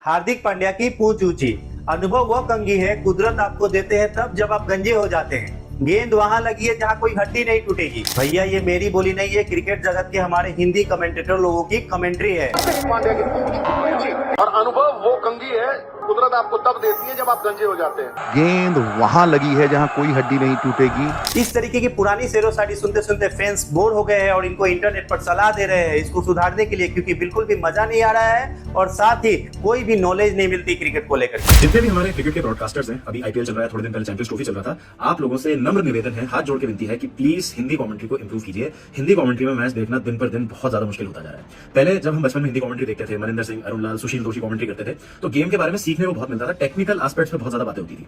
हार्दिक पांड्या की पूंछ ऊंची। अनुभव वह कंघी है कुदरत आपको देते हैं तब जब आप गंजे हो जाते हैं। गेंद वहां लगी है जहां कोई हड्डी नहीं टूटेगी। भैया ये मेरी बोली नहीं है, क्रिकेट जगत के हमारे हिंदी कमेंटेटर लोगों की कमेंट्री है। पांड्या की पूंछ ऊंची और अनुभव वो कंघी है कुदरत आपको तब देती है जब आप गंजे हो जाते हैं। गेंद वहां लगी है जहां कोई हड्डी नहीं टूटेगी। इस तरीके की पुरानी शेरो शायरी सुनते सुनते फैंस बोर हो गए हैं और इनको इंटरनेट पर सलाह दे रहे हैं इसको सुधारने के लिए, क्योंकि बिल्कुल भी मजा नहीं आ रहा है और साथ ही कोई भी नॉलेज नहीं मिलती क्रिकेट को लेकर। जितने भी हमारे क्रिकेट के ब्रॉडकास्टर्स हैं, अभी आईपीएल चल रहा है, थोड़े दिन पहले चैंपियंस ट्रॉफी चल रहा था, आप लोगों से नम्र निवेदन है, हाथ जोड़ के विनती है कि प्लीज हिंदी कमेंट्री को इंप्रूव कीजिए। हिंदी कमेंट्री में मैच देखना दिन पर दिन बहुत ज्यादा मुश्किल होता जा रहा है। पहले जब हम बचपन में हिंदी कमेंट्री देखते थे, मनिंदर सिंह, अरुण लाल, सुशील दोषी कमेंट्री करते थे, तो गेम के बारे में सीखने को बहुत मिलता था। टेक्निकल एस्पेक्ट्स में बहुत ज्यादा बातें होती थी।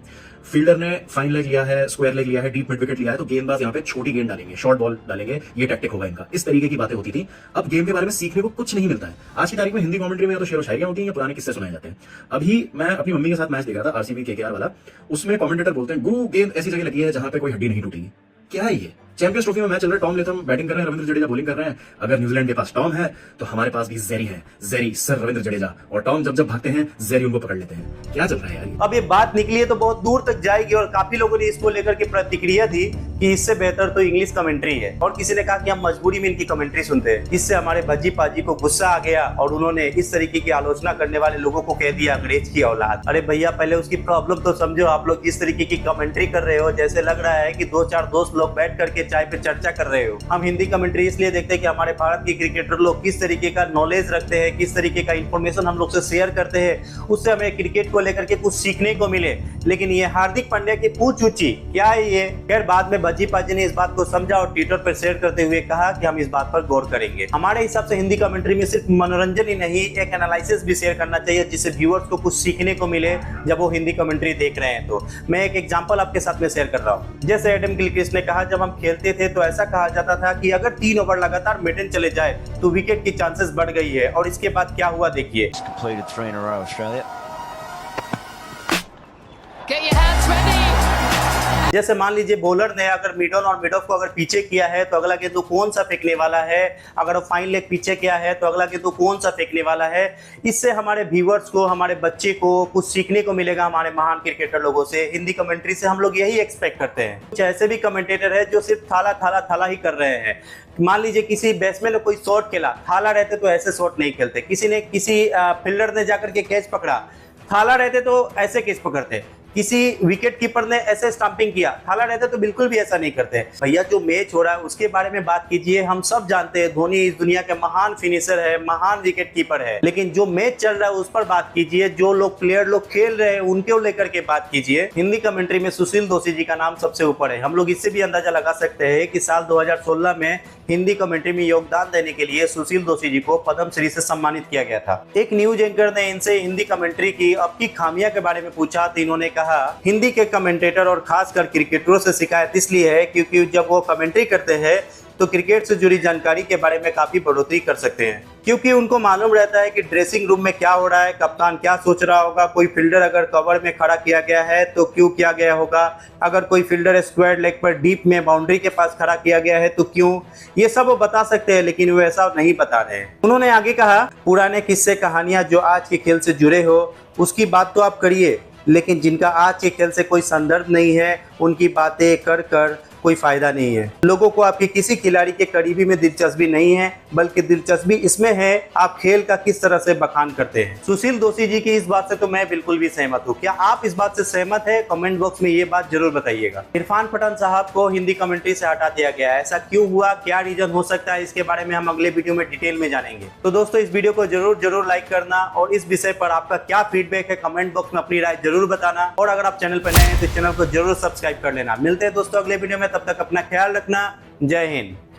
फील्डर ने फाइन लेग लिया है, स्क्वायर लेग लिया है, डीप मिड विकेट लिया है, तो गेंदबाज यहाँ पे छोटी गेंद डालेंगे, शॉर्ट बॉल डालेंगे, ये टैक्टिक होगा इनका, इस तरीके की बातें होती थी। अब गेम के बारे में सीखने को कुछ नहीं मिलता है। आज की तारीख में हिंदी कमेंट्री में या तो शेरो शायरियां होती हैं या पुराने किस्से सुनाए जाते हैं। अभी मैं अपनी मम्मी के साथ मैच देख रहा था, आरसीबी केकेआर वाला, उसमें कमेंटेटर बोलते हैं गुरु गेंद ऐसी जगह लगी है जहां पे कोई हड्डी नहीं टूटेगी। क्या है ये? चैंपियंस ट्रॉफी में मैच चल रहा है, टॉम लेथम बैटिंग कर रहे हैं, रविंद्र जडेजा बॉलिंग कर रहे हैं। अगर न्यूजीलैंड के पास टॉम है तो हमारे पास भी जेरी है, जेरी सर रविंद्र जडेजा, और टॉम जब जब भागते हैं जेरी उनको पकड़ लेते हैं। क्या चल रहा है यार? अब ये बात निकली है तो बहुत दूर तक जाएगी और काफी लोगों ने इसको लेकर के प्रतिक्रिया दी कि इससे बेहतर तो इंग्लिश कमेंट्री है, और किसी ने कहा कि हम मजबूरी में इनकी कमेंट्री सुनते हैं। इससे हमारे भज्जी पाजी को गुस्सा आ गया और उन्होंने इस तरीके की आलोचना करने वाले लोगों को कह दिया अंग्रेज की औलाद। अरे भैया पहले उसकी प्रॉब्लम तो समझो। आप लोग जिस तरीके की कमेंट्री कर रहे हो जैसे लग रहा है कि दो चार दोस्त लोग बैठ करके चाय पे चर्चा कर रहे हो। हम हिंदी कमेंट्री इसलिए देखते हैं कि हमारे भारत के क्रिकेटर लोग किस तरीके का नॉलेज रखते हैं, किस तरीके का इंफॉर्मेशन हम लोग से शेयर करते हैं, उससे हमें क्रिकेट को लेकर के कुछ सीखने को मिले। लेकिन ये हार्दिक पांड्या की पूंछ ऊंची क्या है ये? खैर बाद में भज्जी पाजी ने इस बात को समझा और ट्विटर पर शेयर करते हुए कहा कि हम इस बात पर गौर करेंगे। हमारे हिसाब से हिंदी कमेंट्री में सिर्फ मनोरंजन ही नहीं, एक एनालिसिस भी शेयर करना चाहिए जिससे व्यूअर्स को कुछ सीखने को मिले जब वो हिंदी कमेंट्री देख रहे हैं। तो मैं एक एग्जांपल आपके साथ में शेयर कर रहा हूँ। जैसे एडम गिलक्रिस्ट ने कहा, जब हम खेलते थे तो ऐसा कहा जाता था कि अगर 3 ओवर लगातार मेडन चले जाए तो विकेट की चांसेस बढ़ गई है, और इसके बाद क्या हुआ देखिए। जैसे मान लीजिए बॉलर ने अगर मिडन और मिड ऑफ को अगर पीछे किया है तो अगला गेंद कौन सा फेंकने वाला है, अगर वो फाइन लेग पीछे किया है तो अगला गेंद कौन सा फेंकने वाला है। इससे हमारे व्यूअर्स को, हमारे बच्चे को कुछ सीखने को मिलेगा। हमारे महान क्रिकेटर लोगों से हिंदी कमेंट्री से हम लोग यही एक्सपेक्ट करते हैं। कुछ ऐसे भी कमेंटेटर है जो सिर्फ थाला थाला थाला ही कर रहे हैं। मान लीजिए किसी बैट्समैन ने कोई शॉट खेला, थाला रहते तो ऐसे शॉट नहीं खेलते। किसी फील्डर ने जाकर के कैच पकड़ा, थाला रहते तो ऐसे कैच पकड़ते। किसी विकेट कीपर ने ऐसे स्टंपिंग किया, थाला रहते तो बिल्कुल भी ऐसा नहीं करते। भैया जो मैच हो रहा है उसके बारे में बात कीजिए। हम सब जानते हैं धोनी इस दुनिया के महान फिनिशर है, महान विकेट कीपर है, लेकिन जो मैच चल रहा है उस पर बात कीजिए। जो लोग प्लेयर लोग खेल रहे हैं उनको लेकर के बात कीजिए। हिंदी कमेंट्री में सुशील दोषी जी का नाम सबसे ऊपर है। हम लोग इससे भी अंदाजा लगा सकते हैं कि साल 2016 में हिंदी कमेंट्री में योगदान देने के लिए सुशील दोषी जी को पद्म श्री से सम्मानित किया गया था। एक न्यूज एंकर ने इनसे हिंदी कमेंट्री की अब की खामियां के बारे में पूछा तो इन्होंने कहा, हिंदी के कमेंटेटर और खासकर क्रिकेटरों से शिकायत इसलिए है क्योंकि जब वो कमेंट्री करते हैं तो क्रिकेट से जुड़ी जानकारी के बारे में काफी बढ़ोतरी कर सकते हैं, क्योंकि उनको मालूम रहता है कि ड्रेसिंग रूम में क्या हो रहा है, कप्तान क्या सोच रहा होगा, कोई फील्डर अगर कवर में खड़ा किया गया है तो क्यों किया गया होगा, अगर कोई फील्डर स्क्वायर लेग पर डीप में बाउंड्री के पास खड़ा किया गया है तो क्यों। ये सब वो बता सकते हैं लेकिन वो ऐसा नहीं बता रहे हैं। उन्होंने आगे कहा, पुराने किस्से कहानियां जो आज के खेल से जुड़े हो उसकी बात तो आप करिए, लेकिन जिनका आज के खेल से कोई संदर्भ नहीं है उनकी बातें कर कर कोई फायदा नहीं है। लोगों को आपके किसी खिलाड़ी के करीबी में दिलचस्पी नहीं है, बल्कि दिलचस्पी इसमें है आप खेल का किस तरह से बखान करते हैं। सुशील दोषी जी की इस बात से तो मैं बिल्कुल भी सहमत हूँ। क्या आप इस बात से सहमत है? कमेंट बॉक्स में ये बात जरूर बताइएगा। इरफान पठान साहब को हिंदी कमेंट्री से हटा दिया गया, ऐसा क्यों हुआ, क्या रीजन हो सकता है, इसके बारे में हम अगले वीडियो में डिटेल में जानेंगे। तो दोस्तों इस वीडियो को जरूर लाइक करना और इस विषय पर आपका क्या फीडबैक है कमेंट बॉक्स में अपनी राय जरूर बताना, और अगर आप चैनल पर नए हैं तो चैनल को जरूर सब्सक्राइब कर लेना। मिलते हैं दोस्तों अगले वीडियो में, तब तक अपना ख्याल रखना। जय हिंद।